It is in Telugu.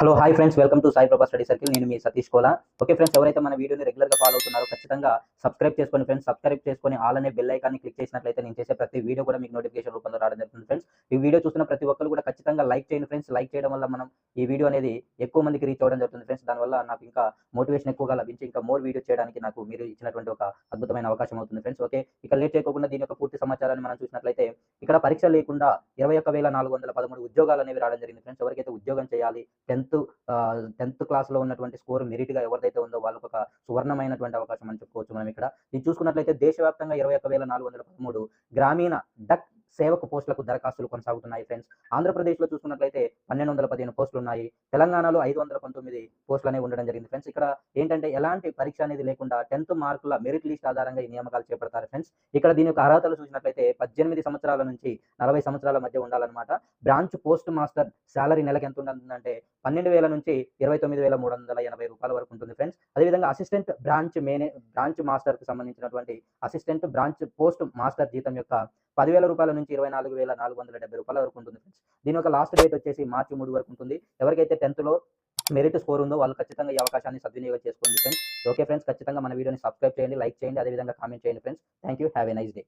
Hello hi friends, welcome to Sai ప్రభా స్టడీ సర్కిల్. నేను మీ సతీష్ కోలా. ఓకే ఫ్రెండ్స్, ఎవరైతే మన వీడియోని రెగ్యులర్గా ఫాలో అవుతున్నారో ఖచ్చితంగా సబ్స్క్రైబ్ చేసుకోండి ఫ్రెండ్స్. సబ్స్క్రైబ్ చేసుకొని ఆల్ అనే బెల్ ఐకాన్ని క్లిక్ చేసినట్లయితే నేను చేసే ప్రతి వీడియో కూడా మీకు నోటిఫికేషన్ రూపంలో రావడం జరుగుతుంది ఫ్రెండ్స్. ఈ వీడియో చూస్తున్న ప్రతి ఒక్కరు కూడా ఖచ్చితంగా లైక్ చేయండి ఫ్రెండ్స్. లైక్ చేయడం వల్ల మనం ఈ వీడియో అనేది ఎక్కువ మందికి రీచ్ అవ్వడం జరుగుతుంది ఫ్రెండ్స్. దానివల్ల నాకు ఇంకా మోటివేషన్ ఎక్కువగా లభించి ఇంకా మోర్ వీడియో చేయడానికి నాకు మీరు ఇచ్చినటువంటి ఒక అద్భుతమైన అవకాశం అవుతుంది ఫ్రెండ్స్. ఓకే, ఇక లేట్ చేయకుండా దీని యొక్క పూర్తి సమాచారాన్ని మనం చూసినట్లయితే ఇక్కడ పరీక్ష లేకుండా 21,413 ఉద్యోగాలు అనేవి రావడం జరిగింది ఫ్రెండ్స్. ఎవరికైతే ఉద్యోగం చేయాలి, 10th క్లాస్‌లో ఉన్నటువంటి స్కోర్ మెరిట్‌గా ఎవరిదైతే ఉందో వాళ్ళకొక సువర్ణమైనటువంటి అవకాశం అని చెప్పుకోవచ్చు మనం ఇక్కడ. ఇది చూసుకున్నట్లయితే దేశవ్యాప్తంగా 21,413 గ్రామీణ డక్ సేవకు పోస్టులకు దరఖాస్తులు కొనసాగుతున్నాయి ఫ్రెండ్స్. ఆంధ్రప్రదేశ్‌లో చూసుకున్నట్లయితే 1,215 పోస్టులున్నాయి. తెలంగాణలో 519 పోస్టులనేవి ఉండడం జరిగింది ఫ్రెండ్స్. ఇక్కడ ఏంటంటే ఎలాంటి పరీక్ష అనేది లేకుండా 10th మార్కుల మెరిట్ లిస్ట్ ఆధారంగా ఈ నియామకాలు చేపడతారు ఫ్రెండ్స్. ఇక్కడ దీని యొక్క అర్హతలు చూసినట్లయితే 18 సంవత్సరాల నుంచి 40 సంవత్సరాల మధ్య ఉండాలన్నమాట. బ్రాంచ్ పోస్ట్ మాస్టర్ సాలరీ నెలకి ఎంత ఉంటుందంటే 12,000 నుంచి 29,380 వరకు ఉంటుంది ఫ్రెండ్స్. అదేవిధంగా అసిస్టెంట్ బ్రాంచ్ మాస్టర్‌కి సంబంధించినటువంటి అసిస్టెంట్ బ్రాంచ్ పోస్ట్ మాస్టర్ జీతం యొక్క 10,000 నుంచి 24,470 వరకు ఉంటుంది ఫ్రెండ్స్. దీని యొక్క లాస్ట్ డేట్ వచ్చేసి మార్చి 3 వరకు ఉంటుంది. ఎవరికైతే 10థ్‌లో మెరిట్ స్కోర్ ఉందో వాళ్ళు ఖచ్చితంగా ఈ అవకాశాన్ని సద్వినియోగం చేసుకోండి ఫ్రెండ్స్. ఓకే ఫ్రెండ్స్, ఖచ్చితంగా మన వీడియోని సబ్స్క్రైబ్ చేయండి, లైక్ చేయండి, అదేవిధంగా కామెంట్ చేయండి friends. Thank you. Have a nice day.